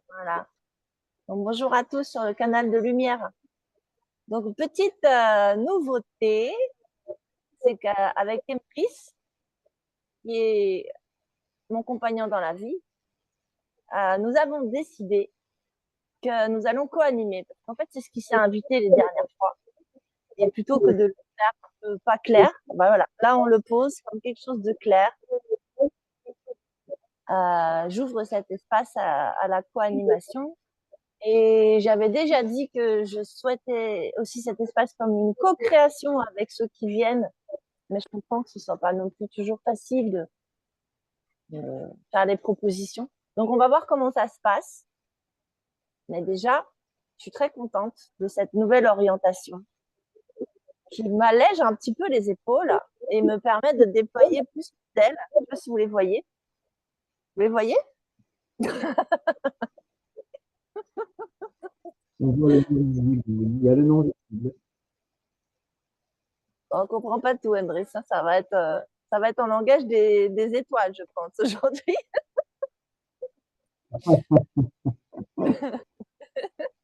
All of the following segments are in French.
Voilà. Donc, bonjour à tous sur le canal de Lumière. Donc, petite nouveauté, c'est qu'avec Emprys, qui est mon compagnon dans la vie, nous avons décidé que nous allons co-animer. Parce qu'en fait, c'est ce qui s'est invité les dernières fois. Et plutôt que de le faire pas clair, bah voilà, là, on le pose comme quelque chose de clair. J'ouvre cet espace à la co-animation. Et j'avais déjà dit que je souhaitais aussi cet espace comme une co-création avec ceux qui viennent. Mais je comprends que ce ne soit pas non plus toujours facile de faire des propositions. Donc, on va voir comment ça se passe. Mais déjà, je suis très contente de cette nouvelle orientation qui m'allège un petit peu les épaules et me permet de déployer plus d'ailes. Je ne sais pas si vous les voyez. Vous les voyez? On voit le nom visible, il y a le nom visible. On ne comprend pas tout, André. Ça va être en langage des étoiles, je pense, aujourd'hui.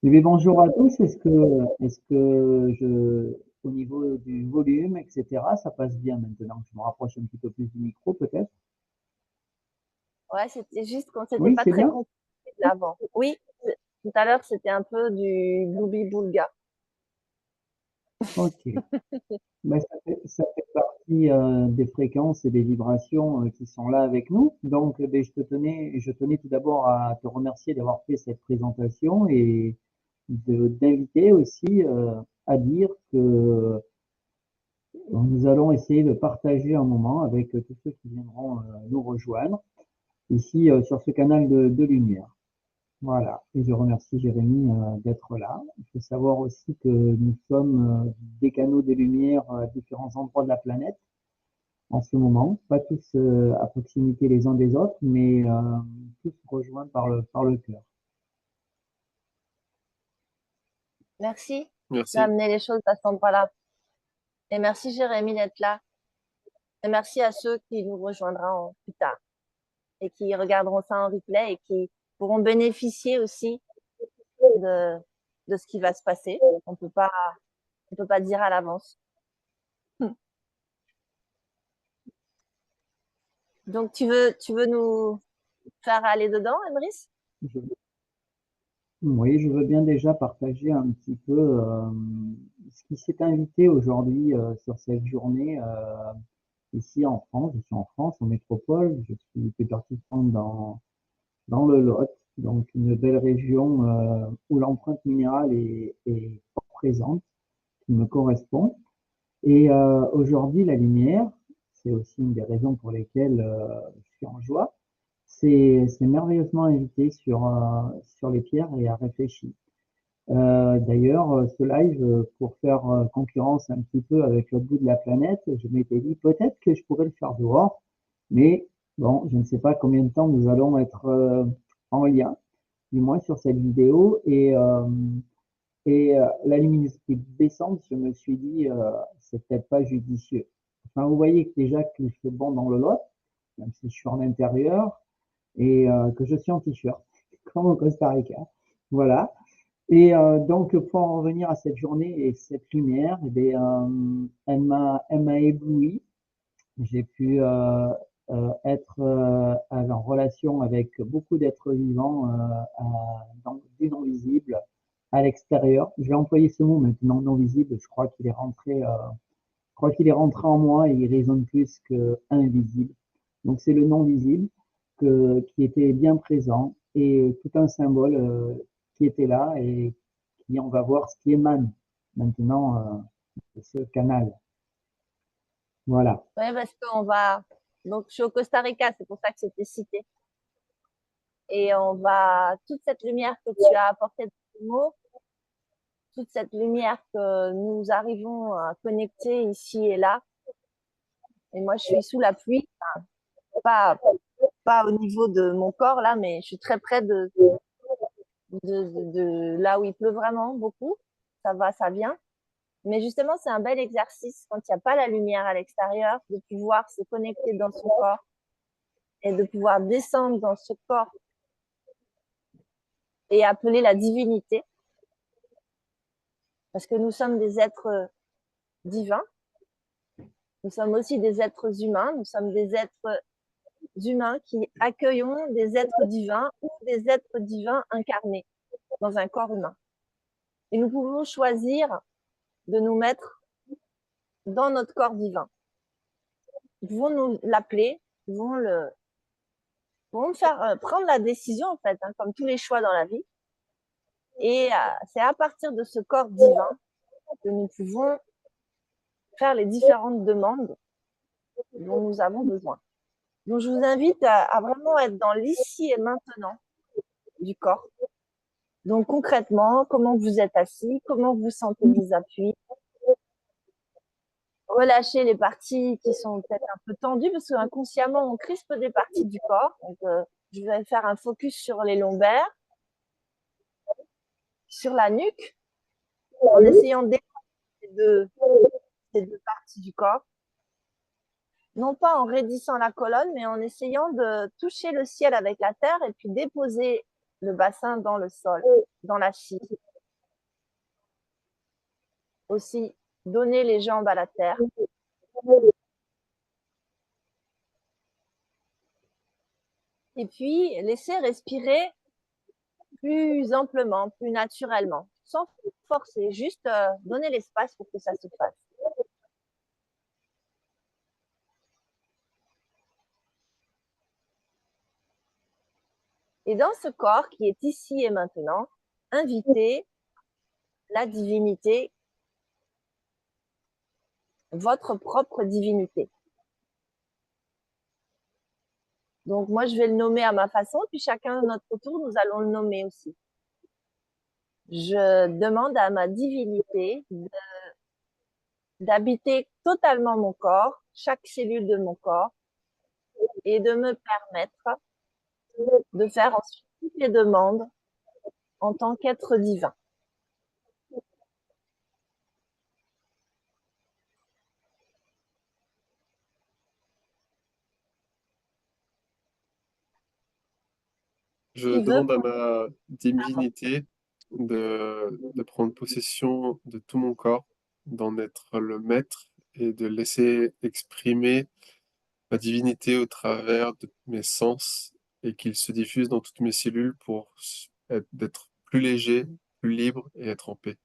Eh bien, bonjour à tous. Au niveau du volume, etc., ça passe bien maintenant? Je me rapproche un petit peu plus du micro, peut-être. Ouais, c'était juste qu'on s'était Oui, pas c'est très bien. compris l'avant. Oui, tout à l'heure, c'était un peu du gloubi-boulga. Ok. Ben, ça fait partie des fréquences et des vibrations qui sont là avec nous. Donc, ben, je tenais tout d'abord à te remercier d'avoir fait cette présentation et d'inviter aussi à dire que nous allons essayer de partager un moment avec tous ceux qui viendront nous rejoindre ici sur ce canal de lumière. Voilà. Et je remercie Jérémy d'être là. Il faut savoir aussi que nous sommes des canaux de lumière à différents endroits de la planète en ce moment, pas tous à proximité les uns des autres, mais tous rejoints par le cœur. Merci Merci. d'amener les choses à cet endroit-là. Et merci, Jérémy, d'être là. Et merci à ceux qui nous rejoindront plus tard et qui regarderont ça en replay et qui pourront bénéficier aussi de, de ce qui va se passer. On peut pas dire à l'avance. Donc, tu veux nous faire aller dedans, Emrys? Je, oui, je veux bien déjà partager un petit peu ce qui s'est invité aujourd'hui sur cette journée ici en France. Je suis en France, en métropole. Je suis plus particulièrement dans le Lot, donc une belle région où l'empreinte minérale est présente, qui me correspond. Et aujourd'hui, la lumière, c'est aussi une des raisons pour lesquelles je suis en joie, c'est merveilleusement invité sur les pierres et à réfléchir. D'ailleurs, ce live, pour faire concurrence un petit peu avec l'autre bout de la planète, je m'étais dit peut-être que je pourrais le faire dehors, mais bon, je ne sais pas combien de temps nous allons être en lien, du moins sur cette vidéo. Et la luminosité baissante, je me suis dit, c'est peut-être pas judicieux. Enfin, vous voyez que déjà qu'il fait bon dans le Lot, même si je suis en intérieur, et que je suis en t-shirt, comme au Costa Rica. Voilà. Et donc, pour en revenir à cette journée et cette lumière, eh bien, elle m'a ébloui. J'ai pu être en relation avec beaucoup d'êtres vivants du non visible à l'extérieur. Je vais employer ce mot maintenant, non visible. Je crois qu'il est rentré en moi et il résonne plus que invisible. Donc c'est le non visible qui était bien présent et tout un symbole qui était là et qui on va voir ce qui émane maintenant de ce canal. Voilà. Oui, parce qu'on va. Donc, je suis au Costa Rica, c'est pour ça que c'était cité. Et on va. Toute cette lumière que tu as apportée dans tes mots, toute cette lumière que nous arrivons à connecter ici et là. Et moi, je suis sous la pluie, pas, pas au niveau de mon corps là, mais je suis très près de là où il pleut vraiment beaucoup. Ça va, ça vient. Mais justement, c'est un bel exercice quand il n'y a pas la lumière à l'extérieur, de pouvoir se connecter dans son corps et de pouvoir descendre dans ce corps et appeler la divinité, parce que nous sommes des êtres divins, nous sommes aussi des êtres humains, nous sommes des êtres humains qui accueillons des êtres divins ou des êtres divins incarnés dans un corps humain. Et nous pouvons choisir de nous mettre dans notre corps divin. Nous pouvons nous l'appeler, nous pouvons faire prendre la décision en fait, comme tous les choix dans la vie. Et c'est à partir de ce corps divin que nous pouvons faire les différentes demandes dont nous avons besoin. Donc je vous invite à vraiment être dans l'ici et maintenant du corps. Donc concrètement, comment vous êtes assis, comment vous sentez vos appuis. Relâchez les parties qui sont peut-être un peu tendues parce qu'inconsciemment, on crispe des parties du corps. Donc, je vais faire un focus sur les lombaires, sur la nuque, en essayant d'élever ces deux parties du corps. Non pas en raidissant la colonne, mais en essayant de toucher le ciel avec la terre et puis déposer le bassin dans le sol, dans la chie. Aussi, donner les jambes à la terre. Et puis, laisser respirer plus amplement, plus naturellement, sans forcer, juste donner l'espace pour que ça se fasse. Et dans ce corps qui est ici et maintenant, invitez la divinité, votre propre divinité. Donc moi, je vais le nommer à ma façon, puis chacun de notre tour, nous allons le nommer aussi. Je demande à ma divinité d'habiter totalement mon corps, chaque cellule de mon corps, et de me permettre de faire ensuite toutes les demandes en tant qu'être divin. Je demande à ma divinité de prendre possession de tout mon corps, d'en être le maître et de laisser exprimer ma divinité au travers de mes sens et qu'il se diffuse dans toutes mes cellules pour d'être plus léger, plus libre et être en paix.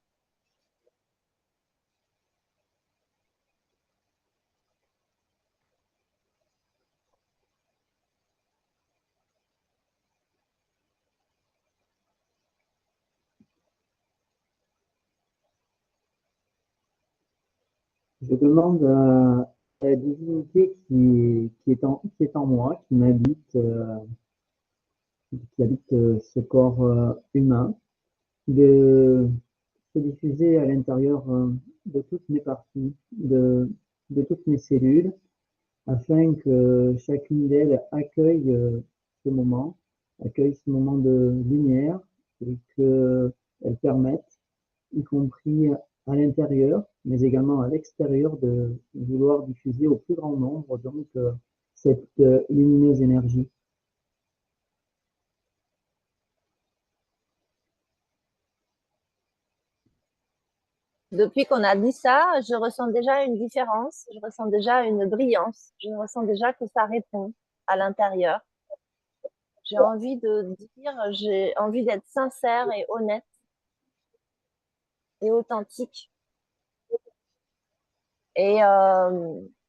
Je demande à la divinité qui est en moi, qui habite ce corps humain, de se diffuser à l'intérieur de toutes mes parties, de toutes mes cellules, afin que chacune d'elles accueille ce moment de lumière et qu'elles permettent, y compris à l'intérieur, mais également à l'extérieur, de vouloir diffuser au plus grand nombre donc cette lumineuse énergie. Depuis qu'on a dit ça, je ressens déjà une différence, je ressens déjà une brillance, je ressens déjà que ça répond à l'intérieur. J'ai envie de dire, j'ai envie d'être sincère et honnête et authentique. Et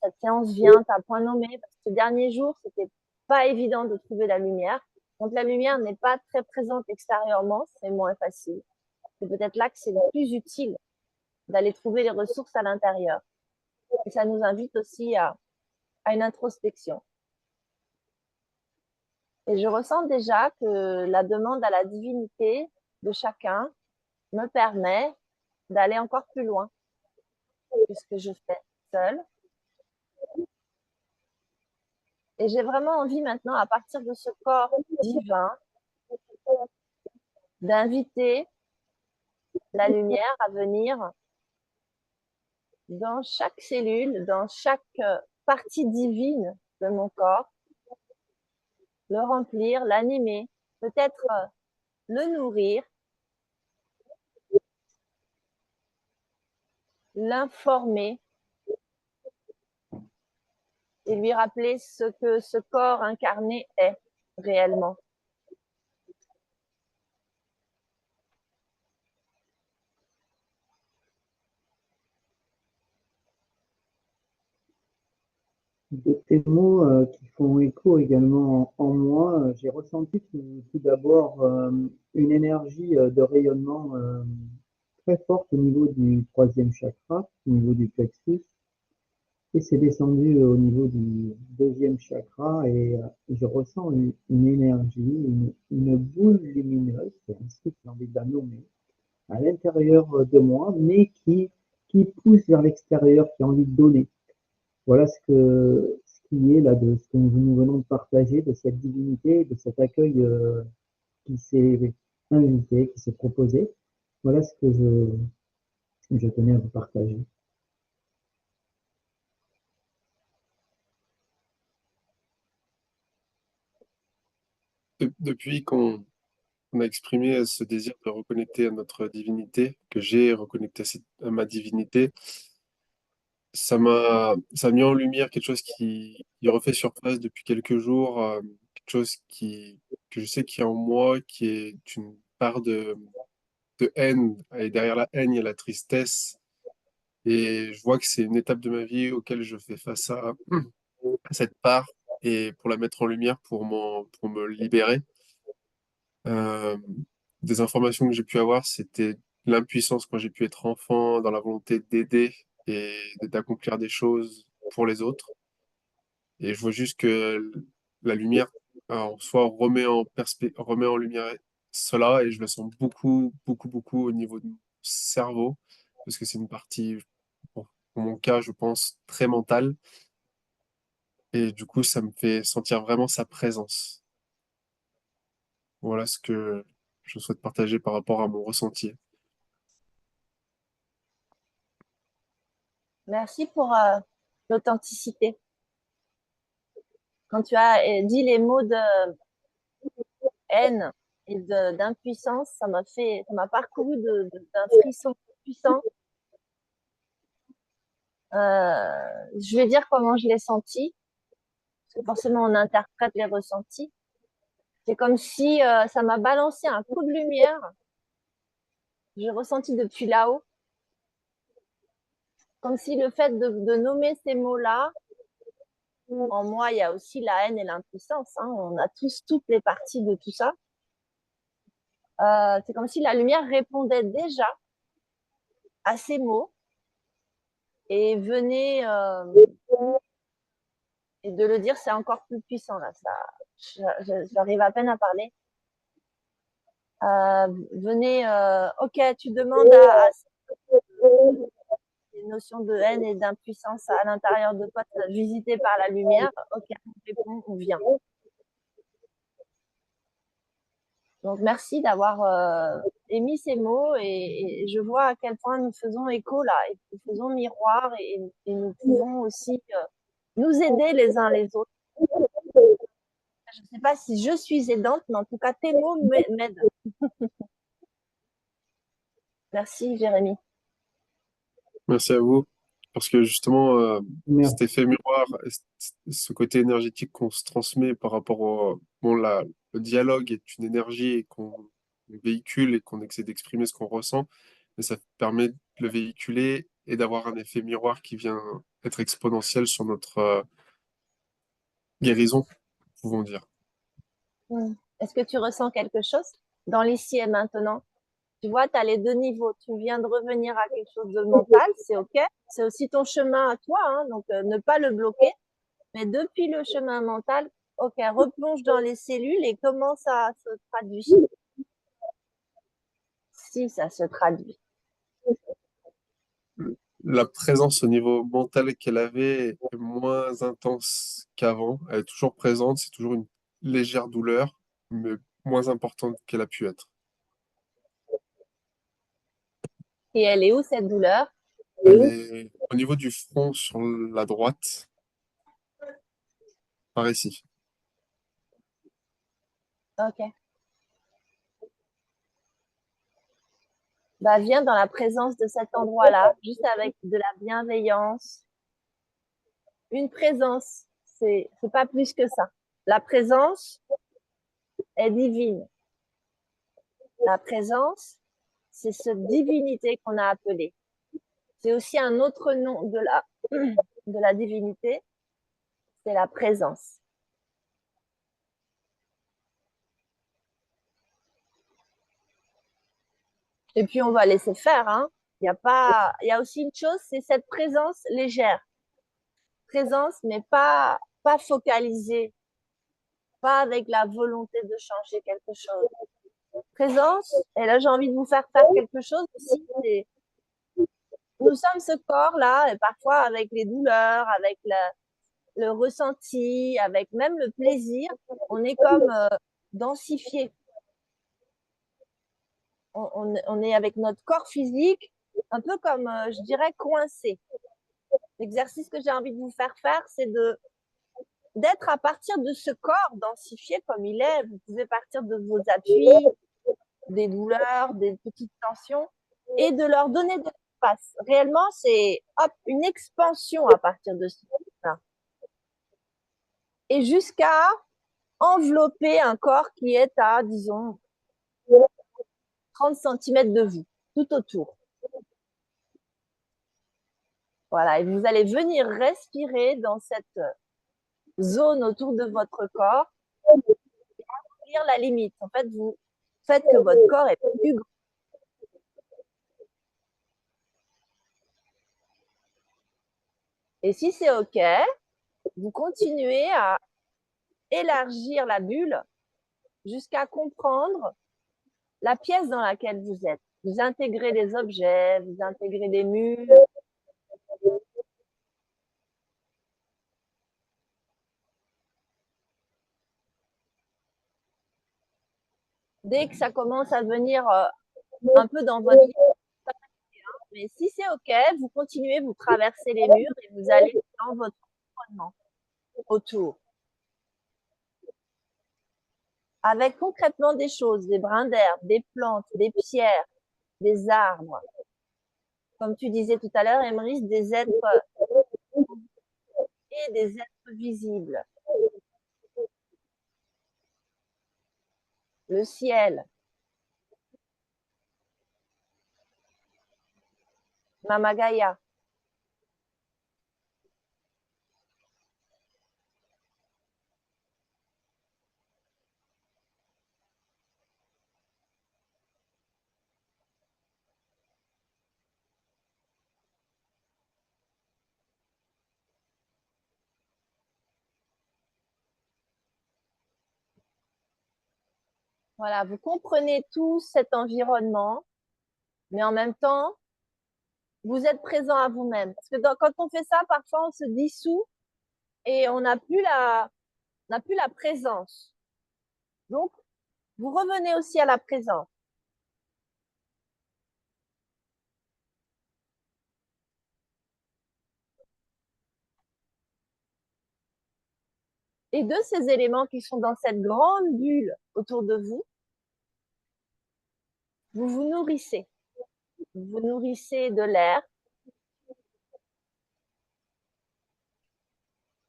cette séance vient à point nommé parce que ce dernier jour, c'était pas évident de trouver la lumière. Donc la lumière n'est pas très présente extérieurement, c'est moins facile. C'est peut-être là que c'est le plus utile d'aller trouver les ressources à l'intérieur. Et ça nous invite aussi à une introspection. Et je ressens déjà que la demande à la divinité de chacun me permet d'aller encore plus loin que ce que je fais seule. Et j'ai vraiment envie maintenant, à partir de ce corps divin, d'inviter la lumière à venir dans chaque cellule, dans chaque partie divine de mon corps, le remplir, l'animer, peut-être le nourrir, l'informer et lui rappeler ce que ce corps incarné est réellement. De tes mots qui font écho également en moi, j'ai ressenti tout d'abord une énergie de rayonnement très forte au niveau du troisième chakra, au niveau du plexus, et c'est descendu au niveau du deuxième chakra et je ressens une énergie, une boule lumineuse, c'est ainsi que j'ai envie de la nommer, à l'intérieur de moi, mais qui pousse vers l'extérieur, qui a envie de donner. Voilà ce qui est là de ce que nous venons de partager, de cette divinité, de cet accueil qui s'est invité, qui s'est proposé. Voilà ce que je tenais à vous partager. Depuis qu'on a exprimé ce désir de reconnecter à notre divinité, que j'ai reconnecté à ma divinité, ça a mis en lumière quelque chose qui refait surface depuis quelques jours, quelque chose que je sais qui est en moi, qui est une part de haine. Et derrière la haine, il y a la tristesse. Et je vois que c'est une étape de ma vie auquel je fais face à cette part et pour la mettre en lumière, pour me libérer. Euh, des informations que j'ai pu avoir, c'était l'impuissance quand j'ai pu être enfant, dans la volonté d'aider et d'accomplir des choses pour les autres. Et je vois juste que la lumière, en soi, remet en lumière cela et je le sens beaucoup, beaucoup, beaucoup au niveau de mon cerveau, parce que c'est une partie, pour mon cas, je pense, très mentale. Et du coup, ça me fait sentir vraiment sa présence. Voilà ce que je souhaite partager par rapport à mon ressenti. Merci pour l'authenticité. Quand tu as dit les mots de haine et d'impuissance, ça m'a parcouru d'un frisson puissant. Je vais dire comment je l'ai senti, parce que forcément on interprète les ressentis. C'est comme si ça m'a balancé un coup de lumière. J'ai ressenti depuis là-haut, comme si le fait de nommer ces mots-là, en moi, il y a aussi la haine et l'impuissance. Hein. On a tous toutes les parties de tout ça. C'est comme si la lumière répondait déjà à ces mots et venait et de le dire, c'est encore plus puissant là. J'arrive à peine à parler. Venez, ok, tu demandes à ces notions de haine et d'impuissance à l'intérieur de toi, visité par la lumière. Ok, on répond, on vient. Donc merci d'avoir émis ces mots et je vois à quel point nous faisons écho là, et nous faisons miroir et nous pouvons aussi nous aider les uns les autres. Je ne sais pas si je suis aidante, mais en tout cas tes mots m'aident. Merci Jérémy. Merci à vous. Parce que justement, Merci. cet effet miroir, ce côté énergétique qu'on se transmet par rapport au... Bon, le dialogue est une énergie qu'on véhicule et qu'on essaie d'exprimer ce qu'on ressent, mais ça permet de le véhiculer et d'avoir un effet miroir qui vient être exponentiel sur notre guérison, pouvons dire. Est-ce que tu ressens quelque chose dans l'ici et maintenant? Tu vois, tu as les deux niveaux. Tu viens de revenir à quelque chose de mental, c'est OK. C'est aussi ton chemin à toi, hein, donc ne pas le bloquer. Mais depuis le chemin mental, OK, replonge dans les cellules et comment ça se traduit? Si ça se traduit. La présence au niveau mental qu'elle avait est moins intense qu'avant. Elle est toujours présente, c'est toujours une légère douleur, mais moins importante qu'elle a pu être. Et elle est où cette douleur? Elle est au niveau du front sur la droite, par ici. Ok. Bah, viens dans la présence de cet endroit-là, juste avec de la bienveillance. Une présence, c'est pas plus que ça. La présence est divine. La présence, c'est cette divinité qu'on a appelée. C'est aussi un autre nom de la divinité, c'est la présence. Et puis, on va laisser faire, hein. Il y a aussi une chose, c'est cette présence légère. Présence, mais pas focalisée, pas avec la volonté de changer quelque chose. Présence, et là, j'ai envie de vous faire quelque chose aussi, c'est nous sommes ce corps-là, et parfois avec les douleurs, avec le ressenti, avec même le plaisir, on est comme densifié. On est avec notre corps physique, un peu comme, je dirais, coincé. L'exercice que j'ai envie de vous faire, c'est d'être à partir de ce corps densifié comme il est. Vous pouvez partir de vos appuis, des douleurs, des petites tensions, et de leur donner de l'espace. Réellement, c'est une expansion à partir de ça. Et jusqu'à envelopper un corps qui est à, disons, 30 cm de vous, tout autour. Voilà, et vous allez venir respirer dans cette zone autour de votre corps, et la limite. En fait, vous faites que votre corps est plus grand. Et si c'est OK, vous continuez à élargir la bulle jusqu'à comprendre la pièce dans laquelle vous êtes. Vous intégrez les objets, vous intégrez les murs. Dès que ça commence à venir un peu dans votre vie, mais si c'est OK, vous continuez, vous traversez les murs et vous allez dans votre environnement autour. Avec concrètement des choses, des brins d'herbe, des plantes, des pierres, des arbres. Comme tu disais tout à l'heure, Emrys, des êtres et des êtres visibles. Le ciel. Mama Gaïa. Voilà, vous comprenez tout cet environnement, mais en même temps, vous êtes présent à vous-même. Parce que quand on fait ça, parfois on se dissout et on n'a plus la présence. Donc, vous revenez aussi à la présence. Et de ces éléments qui sont dans cette grande bulle autour de vous, vous vous nourrissez. Vous vous nourrissez de l'air.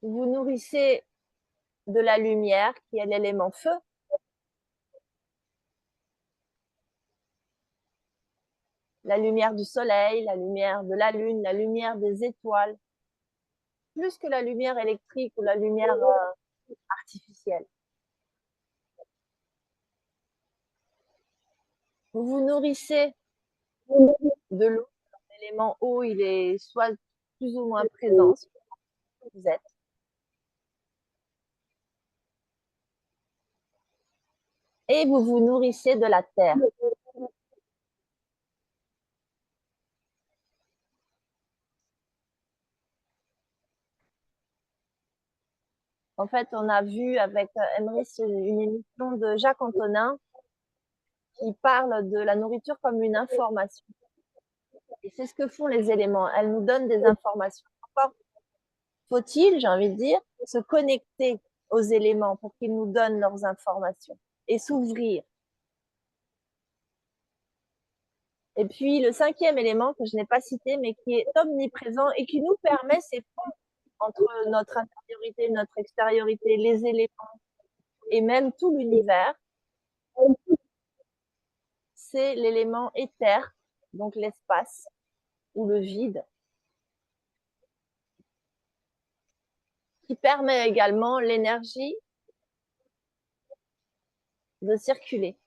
Vous vous nourrissez de la lumière qui est l'élément feu. La lumière du soleil, la lumière de la lune, la lumière des étoiles, plus que la lumière électrique ou la lumière artificielle. Vous vous nourrissez de l'eau. L'élément eau, il est soit plus ou moins présent, vous êtes. Et vous vous nourrissez de la terre. En fait, on a vu avec Emrys une émission de Jacques Antonin qui parle de la nourriture comme une information. Et c'est ce que font les éléments. Elles nous donnent des informations. Encore faut-il, j'ai envie de dire, se connecter aux éléments pour qu'ils nous donnent leurs informations. et s'ouvrir. Et puis le cinquième élément que je n'ai pas cité, mais qui est omniprésent et qui nous permet ces ponts entre notre intériorité, notre extériorité, les éléments et même tout l'univers, c'est l'élément éther, donc l'espace ou le vide, qui permet également l'énergie de circuler.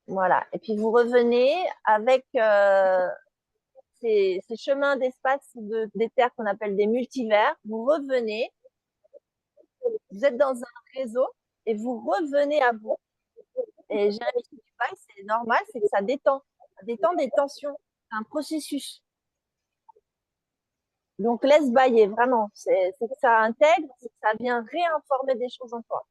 Voilà. Et puis vous revenez avec ces chemins d'espace d'éther qu'on appelle des multivers. Vous revenez, vous êtes dans un réseau et vous revenez à vous. Et Jérémy, ce que tu parles, c'est normal, c'est que ça détend des tensions. C'est un processus. Donc laisse bailler, vraiment. C'est que ça intègre, c'est que ça vient réinformer des choses en toi.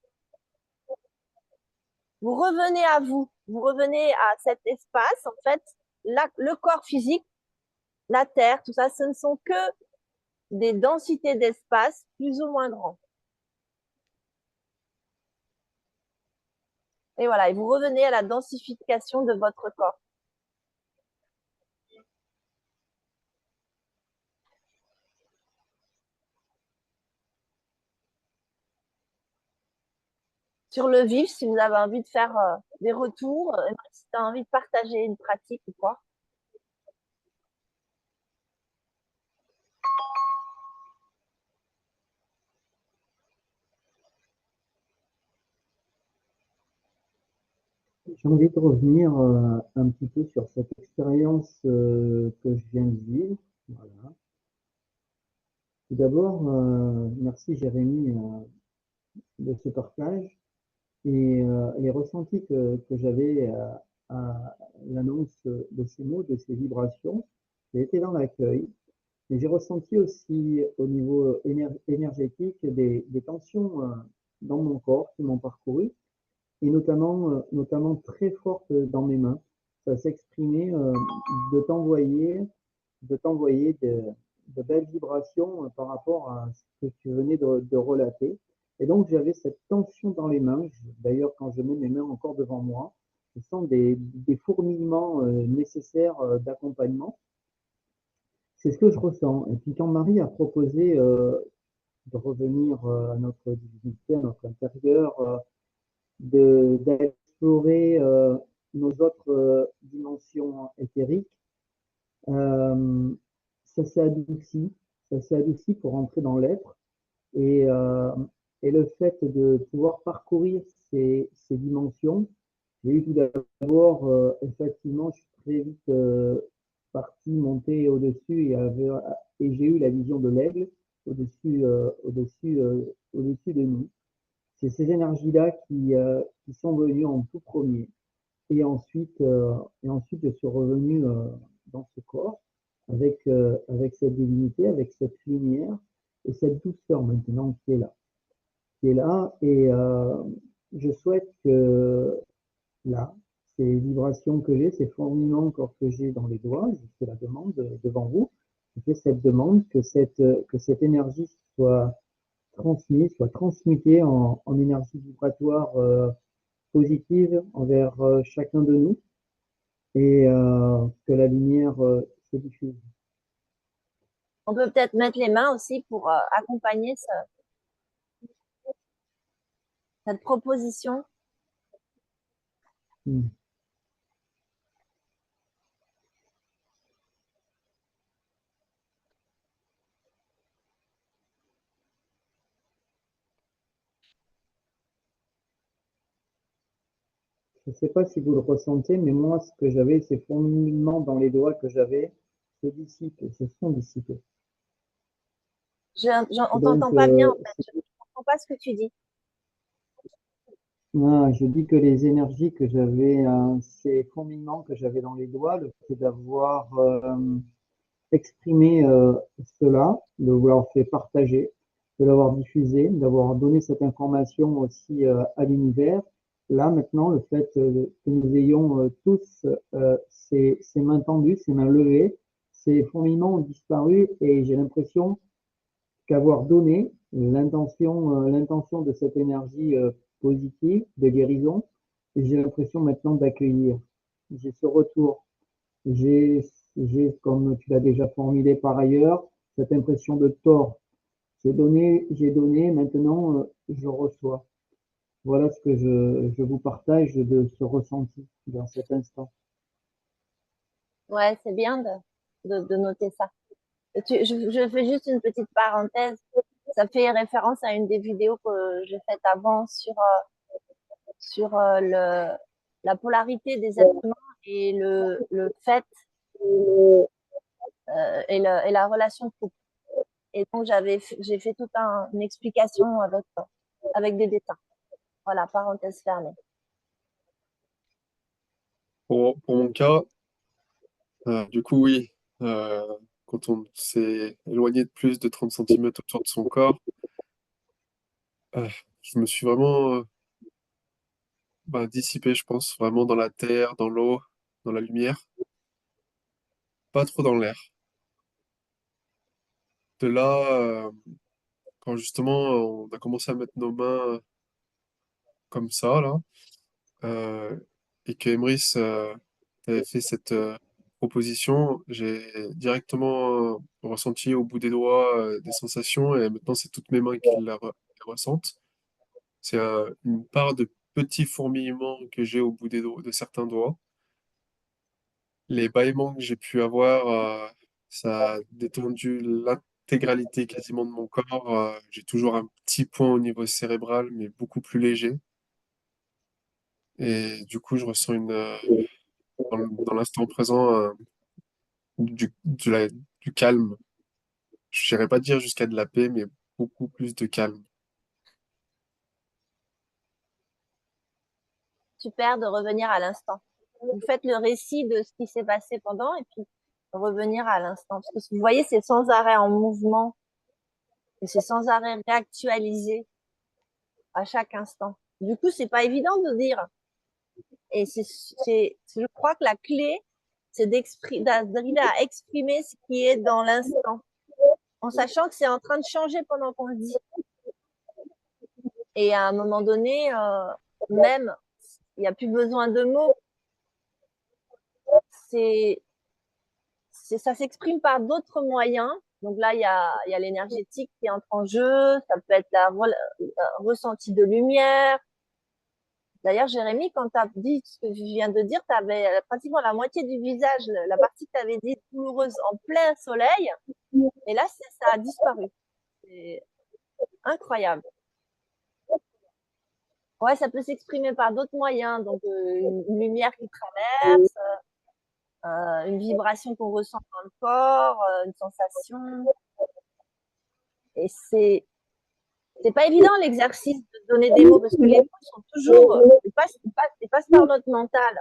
Vous revenez à vous, vous revenez à cet espace, en fait, le corps physique, la terre, tout ça, ce ne sont que des densités d'espace plus ou moins grandes. Et voilà, et vous revenez à la densification de votre corps. Sur le vif, si vous avez envie de faire des retours, si tu as envie de partager une pratique ou quoi. J'ai envie de revenir un petit peu sur cette expérience que je viens de vivre. Voilà. Tout d'abord, merci Jérémy de ce partage et les ressentis que j'avais à l'annonce de ces mots, de ces vibrations. J'ai été dans l'accueil, mais j'ai ressenti aussi au niveau énergétique des tensions dans mon corps qui m'ont parcouru et notamment très fortes dans mes mains. Ça s'exprimait de t'envoyer de belles vibrations par rapport à ce que tu venais de relater. Et donc, j'avais cette tension dans les mains. D'ailleurs, quand je mets mes mains encore devant moi, ce sont des fourmillements nécessaires d'accompagnement. C'est ce que je ressens. Et puis, quand Marie a proposé de revenir à notre divinité, à notre intérieur, d'explorer nos autres dimensions éthériques, euh, ça s'est adouci, ça s'est adouci pour entrer dans l'être et, euh, et le fait de pouvoir parcourir ces dimensions, j'ai eu tout d'abord, effectivement, je suis très vite parti monter au-dessus et j'ai eu la vision de l'aigle au-dessus de nous. C'est ces énergies-là qui sont venues en tout premier. Et ensuite, je suis revenu dans ce corps avec cette divinité, avec cette lumière et cette douceur maintenant qui est là. Et je souhaite que là, ces vibrations que j'ai, ces fourmillements encore que j'ai dans les doigts, je fais la demande devant vous, je fais cette demande que cette énergie soit transmise, soit transmutée en énergie vibratoire positive envers chacun de nous et que la lumière se diffuse. On peut peut-être mettre les mains aussi pour accompagner cette proposition. Hmm. Je ne sais pas si vous le ressentez, mais moi, ce que j'avais, ces fourmillements dans les doigts que j'avais, se dissipent, se sont dissipés. On Donc, t'entend pas bien, en fait. Je ne comprends pas ce que tu dis. je dis que les énergies que j'avais, ces fourmillements que j'avais dans les doigts, le fait d'avoir exprimé cela, de vouloir faire partager, de l'avoir diffusé, d'avoir donné cette information aussi à l'univers. Là, maintenant, le fait que nous ayons tous ces mains tendues, ces mains levées, ces fourmillements ont disparu et j'ai l'impression qu'avoir donné l'intention de cette énergie positive, de guérison, et j'ai l'impression maintenant d'accueillir. J'ai ce retour. J'ai, comme tu l'as déjà formulé par ailleurs, cette impression de tort. J'ai donné, maintenant je reçois. Voilà ce que je vous partage de ce ressenti dans cet instant. Ouais, c'est bien de noter ça. Je fais juste une petite parenthèse. Ça fait référence à une des vidéos que j'ai faites avant sur la polarité des êtres humains et le fait et la relation de couple. Et donc, j'ai fait toute une explication avec des détails. Voilà, parenthèse fermée. Pour mon cas, du coup, oui, euh, quand on s'est éloigné de plus de 30 centimètres autour de son corps, je me suis vraiment dissipé, je pense, vraiment dans la terre, dans l'eau, dans la lumière, pas trop dans l'air. De là, quand justement on a commencé à mettre nos mains comme ça, là, euh, et que Emrys avait fait cette proposition, j'ai directement ressenti au bout des doigts des sensations, et maintenant c'est toutes mes mains qui les ressentent. C'est une part de petits fourmillements que j'ai au bout des doigts, de certains doigts. Les bâillements que j'ai pu avoir, ça a détendu l'intégralité quasiment de mon corps. J'ai toujours un petit point au niveau cérébral, mais beaucoup plus léger. Et du coup, je ressens dans l'instant présent, du calme. Je n'irais pas dire jusqu'à de la paix, mais beaucoup plus de calme. Super de revenir à l'instant. Vous faites le récit de ce qui s'est passé pendant et puis revenir à l'instant. Parce que vous voyez, c'est sans arrêt en mouvement et c'est sans arrêt réactualisé à chaque instant. Du coup, c'est pas évident de dire. Et je crois que la clé, c'est d'arriver à exprimer ce qui est dans l'instant, en sachant que c'est en train de changer pendant qu'on le dit. Et à un moment donné, même, il n'y a plus besoin de mots. C'est, ça s'exprime par d'autres moyens. Donc là, il y a l'énergétique qui entre en jeu. Ça peut être ressenti de lumière. D'ailleurs, Jérémy, quand tu as dit ce que je viens de dire, tu avais pratiquement la moitié du visage, la partie que tu avais dit douloureuse en plein soleil. Et là, ça a disparu. C'est incroyable. Ouais, ça peut s'exprimer par d'autres moyens. Donc, une lumière qui traverse, une vibration qu'on ressent dans le corps, une sensation. Et c'est pas évident l'exercice de donner des mots parce que les mots sont toujours, ils passent par notre mental.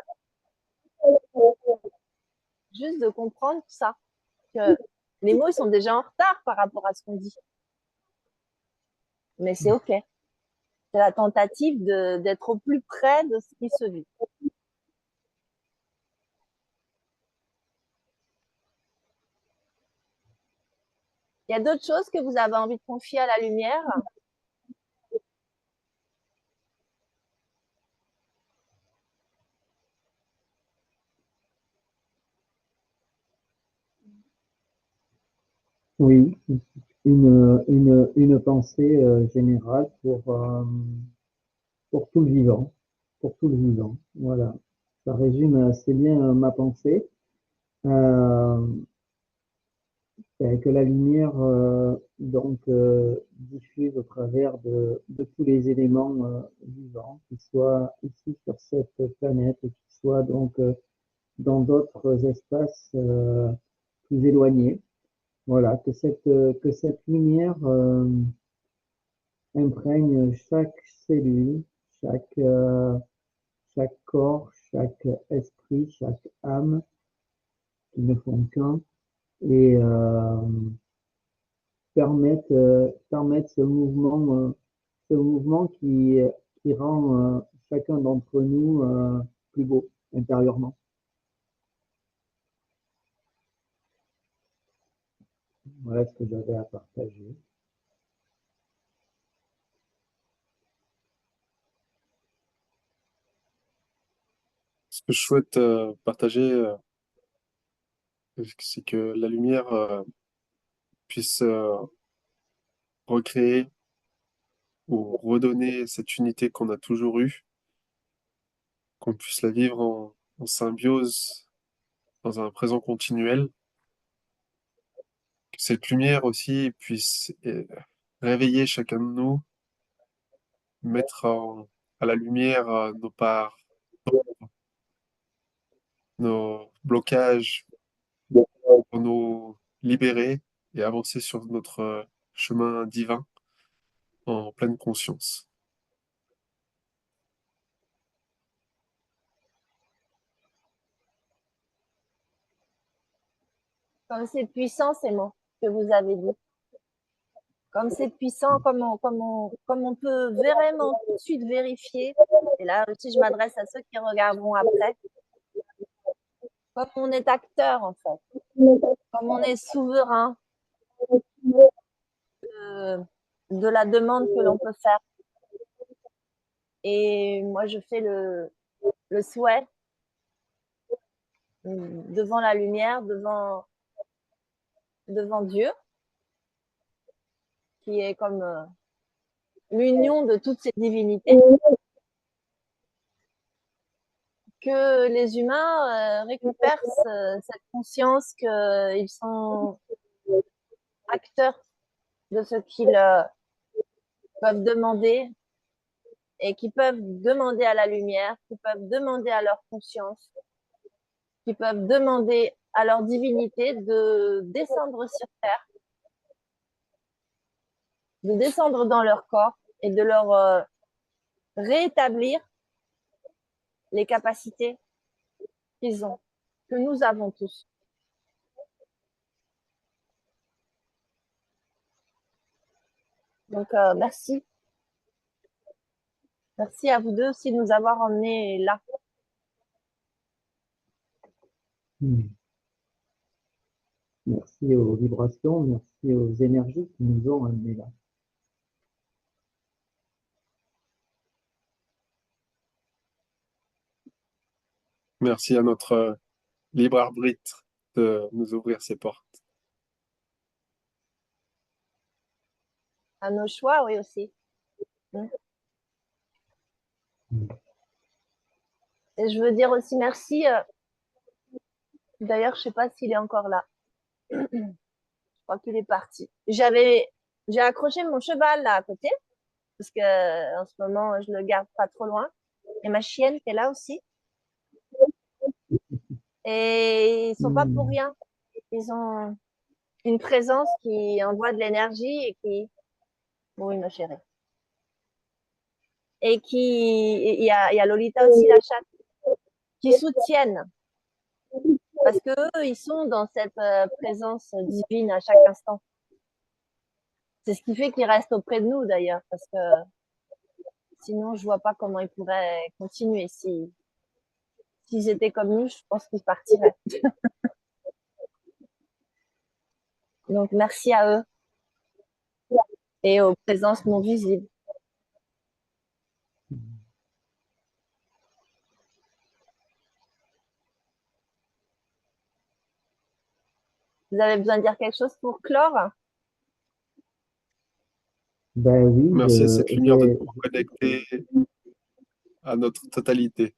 Juste de comprendre ça, que les mots ils sont déjà en retard par rapport à ce qu'on dit. Mais c'est OK. C'est la tentative d'être au plus près de ce qui se vit. Il y a d'autres choses que vous avez envie de confier à la lumière? Oui, une pensée générale pour tout le vivant, pour tout le vivant. Voilà, ça résume assez bien ma pensée. Euh, que la lumière diffuse au travers de tous les éléments vivants, qu'ils soient ici sur cette planète et qu'ils soient dans d'autres espaces plus éloignés. Voilà, que cette lumière imprègne chaque cellule, chaque, euh, chaque corps, chaque esprit, chaque âme, qui ne font qu'un, et permettre ce mouvement qui rend chacun d'entre nous plus beau intérieurement. Voilà ce que j'avais à partager. Ce que je souhaite partager, c'est que la lumière puisse recréer ou redonner cette unité qu'on a toujours eue, qu'on puisse la vivre en symbiose, dans un présent continuel, que cette lumière aussi puisse réveiller chacun de nous, mettre à la lumière nos parts, nos blocages, pour nous libérer et avancer sur notre chemin divin en pleine conscience. Comme c'est puissant ces mots que vous avez dit. Comme c'est puissant, comme on peut vraiment tout de suite vérifier. Et là aussi, je m'adresse à ceux qui regarderont après. Comme on est acteur, en fait. Comme on est souverain de la demande que l'on peut faire. Et moi, je fais le souhait devant la lumière, devant Dieu, qui est comme l'union de toutes ces divinités, que les humains récupèrent cette conscience qu'ils sont acteurs de ce qu'ils peuvent demander et qui peuvent demander à la lumière, qui peuvent demander à leur conscience, qui peuvent demander à leur divinité de descendre sur Terre, de descendre dans leur corps et de leur rétablir les capacités qu'ils ont, que nous avons tous. Donc, merci. Merci à vous deux aussi de nous avoir emmenés là. Merci aux vibrations, merci aux énergies qui nous ont amenés là. Merci à notre libre arbitre de nous ouvrir ses portes. À nos choix, oui, aussi. Et je veux dire aussi merci. D'ailleurs, je ne sais pas s'il est encore là. Je crois qu'il est parti. J'ai accroché mon cheval là à côté, parce que en ce moment, je le garde pas trop loin. Et ma chienne qui est là aussi. Et ils sont pas pour rien. Ils ont une présence qui envoie de l'énergie et qui, oui, ma chérie. Et il y a Lolita aussi, la chatte, qui soutiennent. Parce que eux, ils sont dans cette présence divine à chaque instant. C'est ce qui fait qu'ils restent auprès de nous d'ailleurs, parce que sinon, je vois pas comment ils pourraient continuer. S'ils étaient comme nous, je pense qu'ils partiraient. Donc, merci à eux et aux présences non visibles. Vous avez besoin de dire quelque chose pour clore? Ben oui, Merci à cette lumière de nous reconnecter à notre totalité.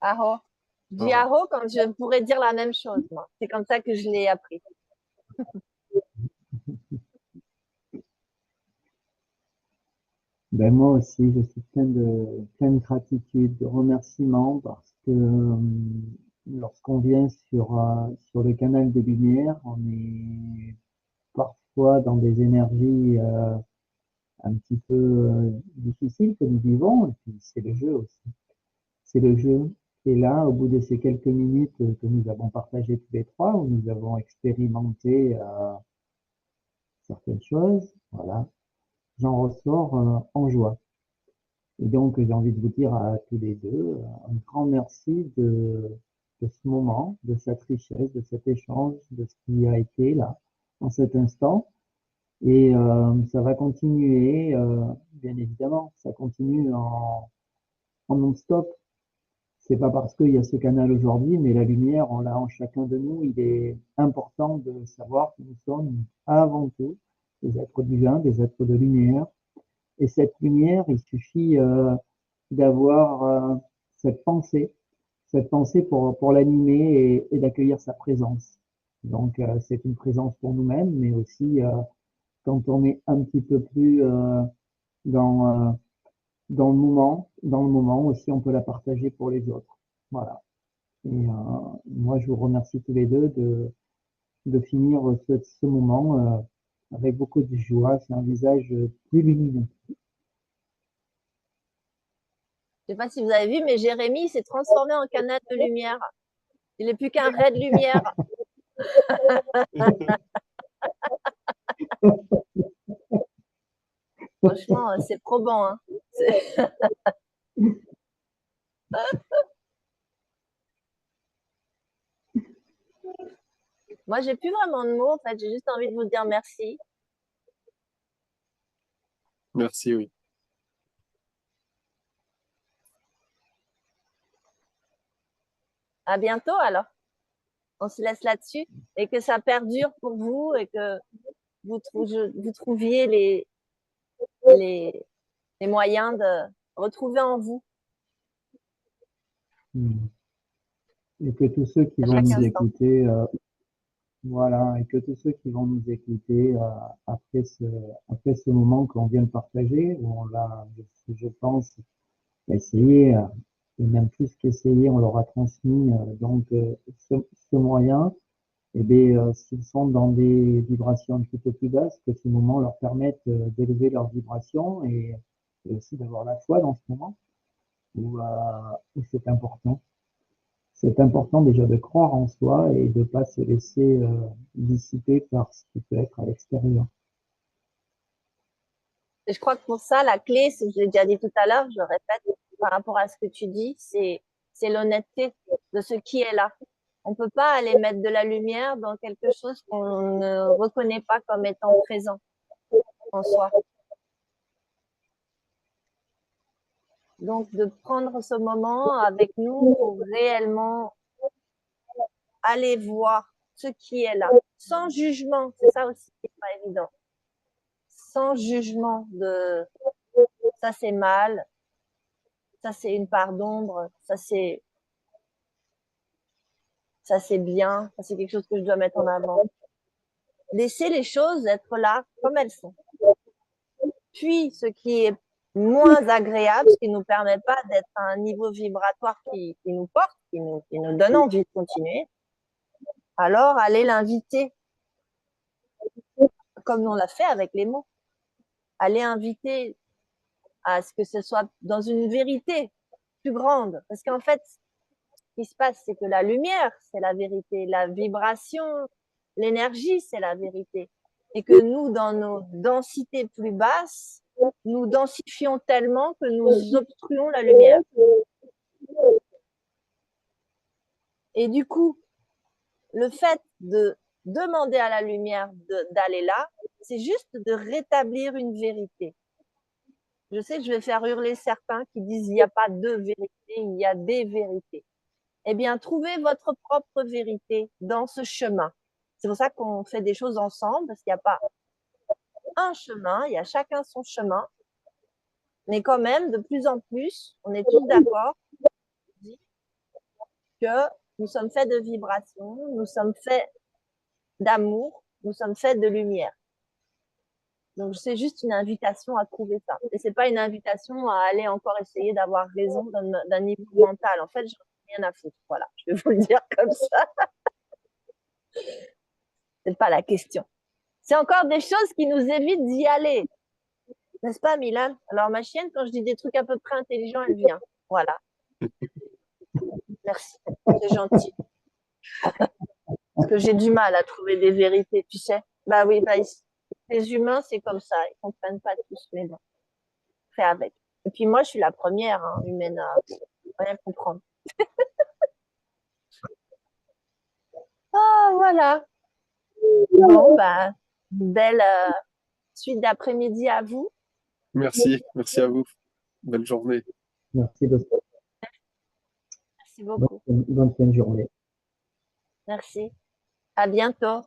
Aho. Je dis aho quand je pourrais dire la même chose, moi. C'est comme ça que je l'ai appris. Ben moi aussi, je suis plein de gratitude, de remerciements parce que lorsqu'on vient sur le canal des lumières, on est parfois dans des énergies un petit peu difficiles que nous vivons, et puis c'est le jeu aussi. C'est le jeu. Et là, au bout de ces quelques minutes que nous avons partagées tous les trois, où nous avons expérimenté certaines choses, voilà, j'en ressors en joie. Et donc, j'ai envie de vous dire à tous les deux un grand merci de de ce moment, de cette richesse, de cet échange, de ce qui a été là, en cet instant. Et ça va continuer, bien évidemment, ça continue en non-stop. C'est pas parce qu'il y a ce canal aujourd'hui, mais la lumière, on l'a en chacun de nous. Il est important de savoir que nous sommes avant tout des êtres divins, des êtres de lumière. Et cette lumière, il suffit d'avoir cette pensée pour l'animer et d'accueillir sa présence. Donc, c'est une présence pour nous-mêmes, mais aussi quand on est un petit peu plus dans, dans le moment aussi, on peut la partager pour les autres. Voilà. Et moi, je vous remercie tous les deux de finir ce moment avec beaucoup de joie. C'est un visage plus lumineux. Je sais pas si vous avez vu, mais Jérémy s'est transformé en canal de lumière. Il n'est plus qu'un ray de lumière. Franchement, c'est probant. Hein. Moi, j'ai plus vraiment de mots. En fait, j'ai juste envie de vous dire merci. Merci, oui. À bientôt alors. On se laisse là-dessus et que ça perdure pour vous et que vous trouviez les moyens de retrouver en vous Et que tous ceux qui à vont chaque nous instant. écouter, voilà, et que tous ceux qui vont nous écouter après ce moment qu'on vient de partager, où on l'a, je pense, essayé, et même plus qu'essayé, on leur a transmis ce moyen. Et bien, s'ils sont dans des vibrations un petit peu plus basses, que ce moment leur permette d'élever leurs vibrations et aussi d'avoir la foi dans ce moment où c'est important. C'est important déjà de croire en soi et de ne pas se laisser dissiper par ce qui peut être à l'extérieur. Et je crois que pour ça, la clé, c'est, je l'ai déjà dit tout à l'heure, je le répète, par rapport à ce que tu dis, c'est l'honnêteté de ce qui est là. On peut pas aller mettre de la lumière dans quelque chose qu'on ne reconnaît pas comme étant présent en soi. Donc, de prendre ce moment avec nous pour réellement aller voir ce qui est là, sans jugement. C'est ça aussi qui n'est pas évident. Sans jugement de ça c'est mal, ça c'est une part d'ombre, ça c'est bien, ça c'est quelque chose que je dois mettre en avant. Laisser les choses être là comme elles sont. Puis, ce qui est moins agréable, ce qui ne nous permet pas d'être à un niveau vibratoire qui nous porte, qui nous donne envie de continuer, alors aller l'inviter, comme on l'a fait avec les mots. Aller inviter à ce que ce soit dans une vérité plus grande. Parce qu'en fait, ce qui se passe, c'est que la lumière, c'est la vérité. La vibration, l'énergie, c'est la vérité. Et que nous, dans nos densités plus basses, nous densifions tellement que nous obstruons la lumière. Et du coup, le fait de demander à la lumière d'aller là, c'est juste de rétablir une vérité. Je sais que je vais faire hurler certains qui disent il n'y a pas de vérité, il y a des vérités. Eh bien, trouvez votre propre vérité dans ce chemin. C'est pour ça qu'on fait des choses ensemble, parce qu'il n'y a pas un chemin, il y a chacun son chemin. Mais quand même, de plus en plus, on est tous d'accord que nous sommes faits de vibrations, nous sommes faits d'amour, nous sommes faits de lumière. Donc, c'est juste une invitation à trouver ça. Et c'est pas une invitation à aller encore essayer d'avoir raison d'un niveau mental. En fait, j'en ai rien à foutre. Voilà, je vais vous le dire comme ça. C'est pas la question. C'est encore des choses qui nous évitent d'y aller. N'est-ce pas, Milan? Alors, ma chienne, quand je dis des trucs à peu près intelligents, elle vient. Voilà. Merci. C'est gentil. Parce que j'ai du mal à trouver des vérités, tu sais. Bah oui, bah, les humains, c'est comme ça. Ils comprennent pas tous, mais bon. Fait avec. Et puis moi, je suis la première humaine à rien comprendre. Voilà. Bon, bah, belle suite d'après-midi à vous. Merci à vous. Belle journée. Merci beaucoup. Merci beaucoup. Bonne fin de journée. Merci. À bientôt.